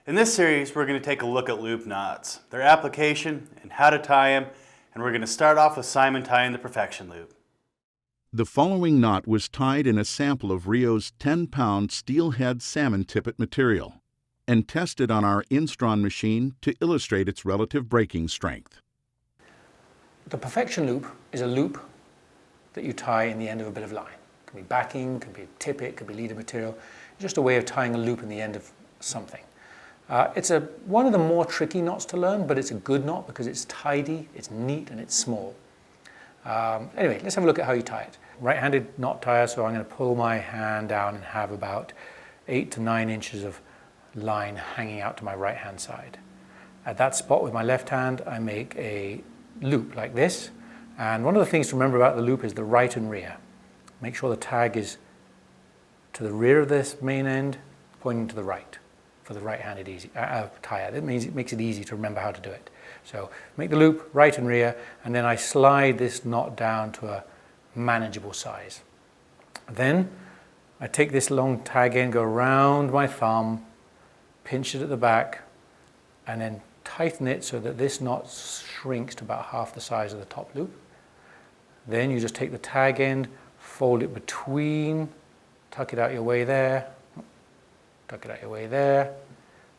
In this series, we're going to take a look at loop knots, their application and how to tie them, and we're going to start off with Simon tying the perfection loop. The following knot was tied in a sample of RIO's 10-pound Steelhead salmon tippet material and tested on our Instron machine to illustrate its relative breaking strength. The perfection loop is a loop that you tie in the end of a bit of line. It can be backing, could be a tippet, could be leader material. Just a way of tying a loop in the end of something. It's one of the more tricky knots to learn, but it's a good knot because it's tidy, it's neat, and it's small. Anyway, let's have a look at how you tie it. Right-handed knot tire, so I'm going to pull my hand down and have about 8 to 9 inches of line hanging out to my right-hand side. At that spot with my left hand, I make a loop like this. And one of the things to remember about the loop is the right and rear. Make sure the tag is to the rear of this main end, pointing to the right for the right-handed tire. It makes it easy to remember how to do it. So make the loop right and rear, and then I slide this knot down to a manageable size. Then I take this long tag end, go around my thumb, pinch it at the back, and then tighten it so that this knot shrinks to about half the size of the top loop. Then you just take the tag end, fold it between, tuck it out your way there, tuck it out your way there,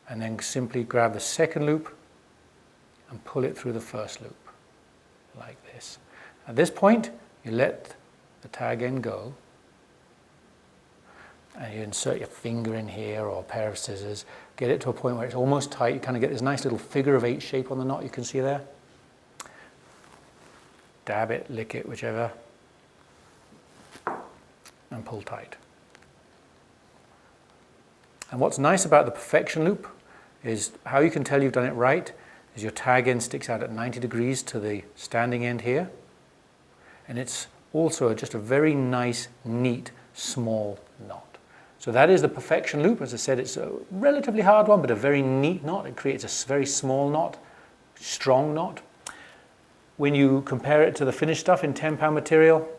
and then simply grab the second loop and pull it through the first loop, like this. At this point, you let the tag end go, and you insert your finger in here or a pair of scissors, get it to a point where it's almost tight. You kind of get this nice little figure of 8 shape on the knot you can see there. Dab it, lick it, whichever, and pull tight. And what's nice about the perfection loop is how you can tell you've done it right is your tag end sticks out at 90 degrees to the standing end here. And it's also just a very nice, neat, small knot. So that is the perfection loop. As I said, it's a relatively hard one, but a very neat knot. It creates a very small knot, strong knot. When you compare it to the finished stuff in 10-pound material,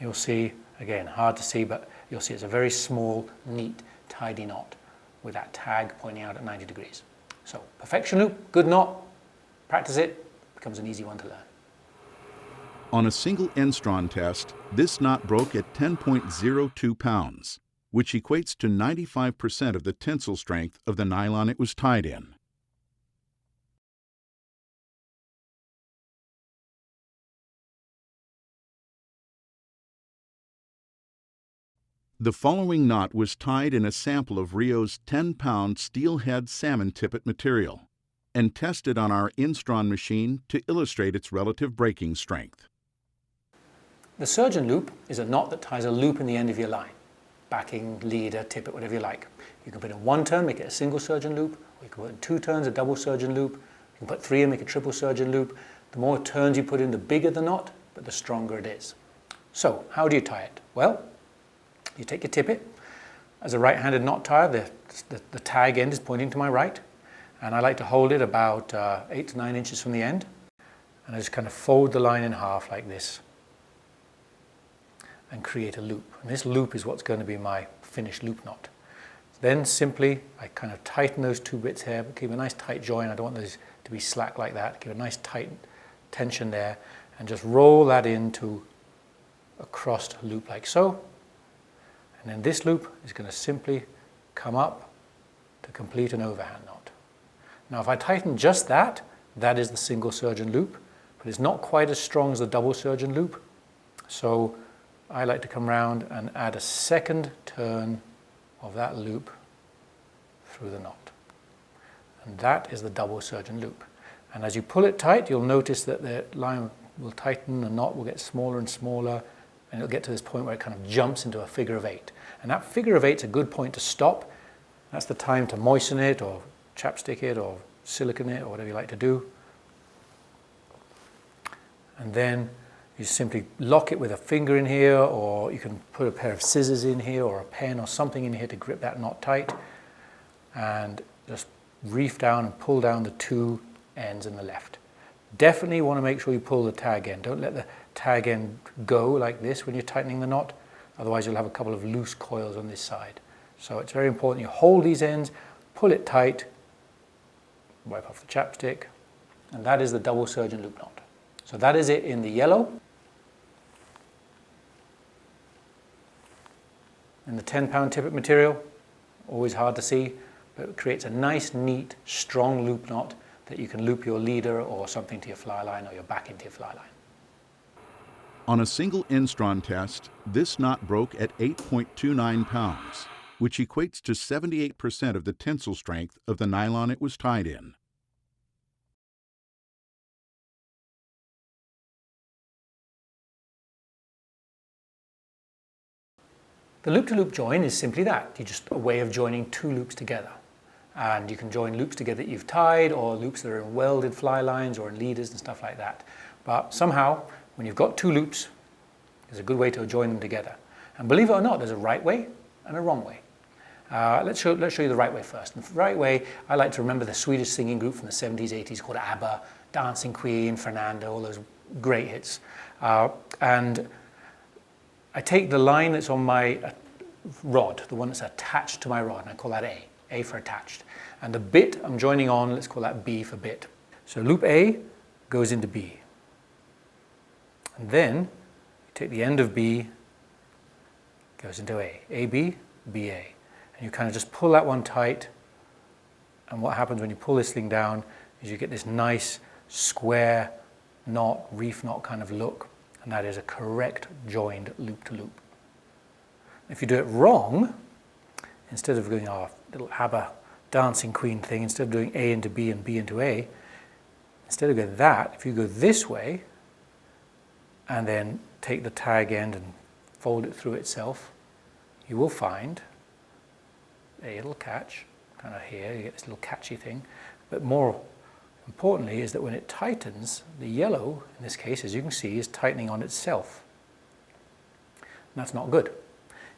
you'll see, again, hard to see, but you'll see it's a very small, neat, tidy knot with that tag pointing out at 90 degrees. So perfection loop, good knot, practice it, becomes an easy one to learn. On a single Instron test, this knot broke at 10.02 pounds, which equates to 95% of the tensile strength of the nylon it was tied in. The following knot was tied in a sample of RIO's 10-pound Steelhead salmon tippet material and tested on our Instron machine to illustrate its relative breaking strength. The surgeon loop is a knot that ties a loop in the end of your line. Backing, leader, tippet, whatever you like. You can put in 1 turn, make it a single surgeon loop, or you can put in 2 turns, a double surgeon loop. You can put 3 and make a triple surgeon loop. The more turns you put in, the bigger the knot, but the stronger it is. So, how do you tie it? Well, you take your tippet. As a right-handed knot tire, the tag end is pointing to my right, and I like to hold it about 8 to 9 inches from the end, and I just kind of fold the line in half like this and create a loop. And this loop is what's going to be my finished loop knot. Then simply, I kind of tighten those 2 bits here, but keep a nice tight join. I don't want those to be slack like that. Keep a nice tight tension there, and just roll that into a crossed loop like so. And then this loop is going to simply come up to complete an overhand knot. Now if I tighten just that, that is the single surgeon loop, but it's not quite as strong as the double surgeon loop. So I like to come round and add a second turn of that loop through the knot. And that is the double surgeon loop. And as you pull it tight, you'll notice that the line will tighten, the knot will get smaller and smaller, and it'll get to this point where it kind of jumps into a figure of 8. And that figure of 8 is a good point to stop. That's the time to moisten it, or chapstick it, or silicone it, or whatever you like to do. And then you simply lock it with a finger in here, or you can put a pair of scissors in here, or a pen, or something in here to grip that knot tight. And just reef down and pull down the 2 ends in the left. Definitely want to make sure you pull the tag end. Don't let the tag end go like this when you're tightening the knot. Otherwise you'll have a couple of loose coils on this side. So it's very important you hold these ends, pull it tight, wipe off the chapstick, and that is the double surgeon loop knot. So that is it in the yellow. In the 10-pound tippet material, always hard to see, but it creates a nice, neat, strong loop knot that you can loop your leader or something to your fly line or your back into your fly line. On a single Instron test, this knot broke at 8.29 pounds, which equates to 78% of the tensile strength of the nylon it was tied in. The loop-to-loop join is simply that. It's just a way of joining two loops together. And you can join loops together that you've tied or loops that are in welded fly lines or in leaders and stuff like that. But somehow, when you've got two loops, there's a good way to join them together. And believe it or not, there's a right way and a wrong way. Let's show you the right way first. And the right way, I like to remember the Swedish singing group from the 70s, 80s called ABBA, Dancing Queen, Fernando, all those great hits. And I take the line that's on my rod, the one that's attached to my rod, and I call that A for attached. And the bit I'm joining on, let's call that B for bit. So loop A goes into B. And then you take the end of B, goes into A. AB, BA. And you kind of just pull that one tight. And what happens when you pull this thing down is you get this nice square knot, reef knot kind of look. And that is a correct joined loop to loop. If you do it wrong, instead of doing our little ABBA dancing queen thing, instead of doing A into B and B into A, instead of going that, if you go this way and then take the tag end and fold it through itself, you will find a little catch, kind of here, you get this little catchy thing. But more importantly is that when it tightens, the yellow, in this case, as you can see, is tightening on itself. And that's not good.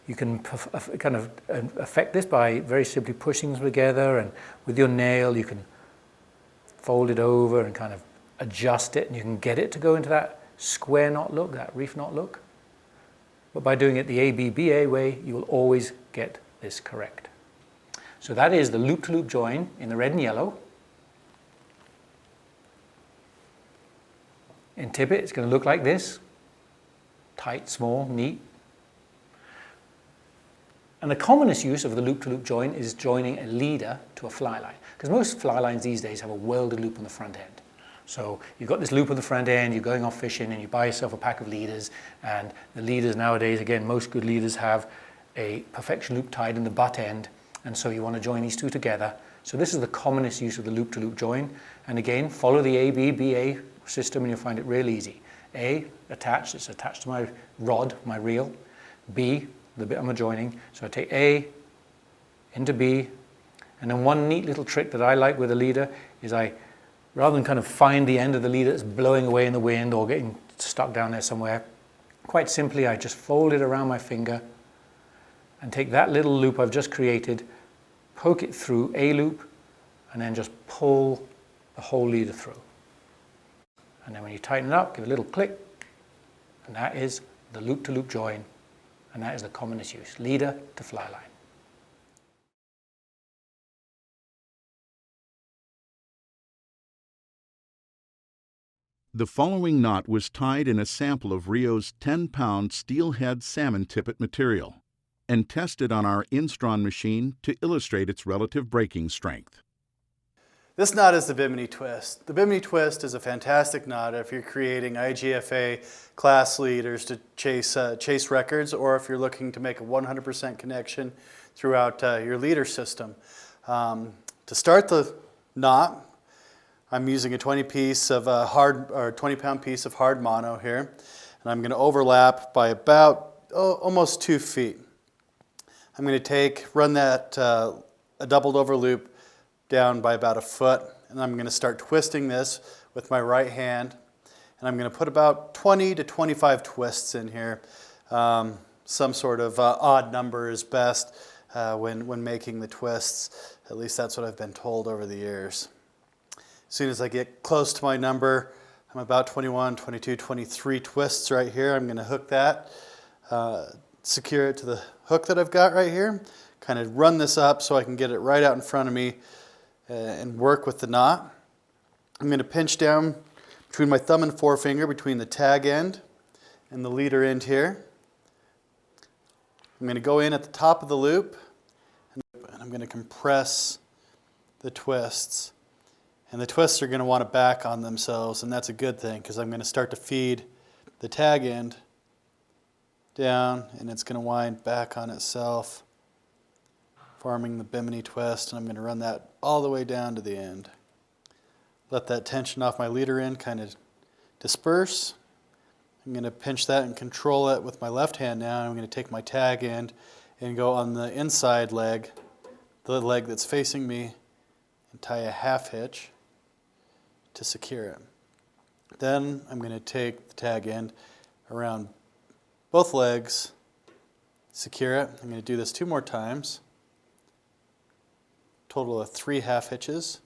You can kind of affect this by very simply pushing them together, and with your nail you can fold it over and kind of adjust it, and you can get it to go into that square knot look, that reef knot look. But by doing it the ABBA way, you will always get this correct. So that is the loop-to-loop join in the red and yellow. In tippet, it's going to look like this. Tight, small, neat. And the commonest use of the loop-to-loop join is joining a leader to a fly line. Because most fly lines these days have a welded loop on the front end. So you've got this loop on the front end, you're going off fishing and you buy yourself a pack of leaders, and the leaders nowadays, again, most good leaders have a perfection loop tied in the butt end, and so you want to join these two together. So this is the commonest use of the loop-to-loop join. And again, follow the ABBA system and you'll find it real easy. A, attached, it's attached to my rod, my reel. B, the bit I'm joining. So I take A into B, and then one neat little trick that I like with a leader is rather than kind of find the end of the leader that's blowing away in the wind or getting stuck down there somewhere, quite simply I just fold it around my finger and take that little loop I've just created, poke it through a loop, and then just pull the whole leader through. And then when you tighten it up, give it a little click, and that is the loop-to-loop join, and that is the commonest use, leader to fly line. The following knot was tied in a sample of RIO's 10-pound steelhead salmon tippet material and tested on our Instron machine to illustrate its relative breaking strength. This knot is the Bimini twist. The Bimini twist is a fantastic knot if you're creating IGFA class leaders to chase records, or if you're looking to make a 100% connection throughout your leader system. To start the knot, I'm using a 20-pound piece of hard mono here, and I'm going to overlap by about almost 2 feet. I'm going to run that a doubled over loop down by about 1 foot, and I'm going to start twisting this with my right hand, and I'm going to put about 20 to 25 twists in here. Some sort of odd number is best when making the twists. At least that's what I've been told over the years. As soon as I get close to my number, I'm about 21, 22, 23 twists right here. I'm going to hook that, secure it to the hook that I've got right here, kind of run this up so I can get it right out in front of me and work with the knot. I'm going to pinch down between my thumb and forefinger between the tag end and the leader end here. I'm going to go in at the top of the loop and I'm going to compress the twists. And the twists are going to want to back on themselves, and that's a good thing because I'm going to start to feed the tag end down and it's going to wind back on itself, forming the Bimini twist, and I'm going to run that all the way down to the end. Let that tension off my leader end kind of disperse. I'm going to pinch that and control it with my left hand now. I'm going to take my tag end and go on the inside leg, the leg that's facing me, and tie a half hitch to secure it. Then I'm going to take the tag end around both legs, secure it. I'm going to do this 2 more times. Total of 3 half hitches.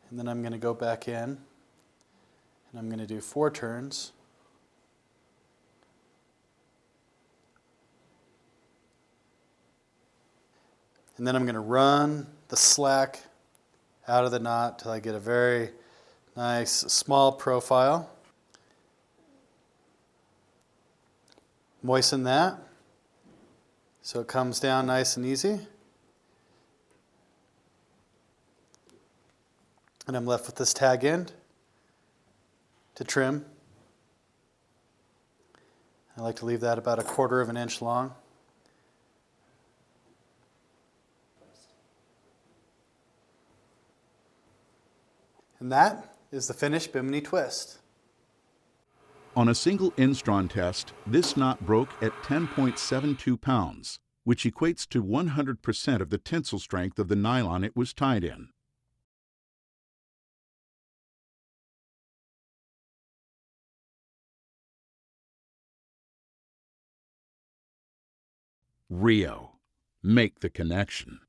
And then I'm going to go back in and I'm going to do 4 turns. And then I'm going to run the slack out of the knot till I get a very nice small profile. Moisten that so it comes down nice and easy. And I'm left with this tag end to trim. I like to leave that about 1/4 of an inch long. And that is the finished Bimini twist. On a single Instron test, this knot broke at 10.72 pounds, which equates to 100% of the tensile strength of the nylon it was tied in. RIO. Make the connection.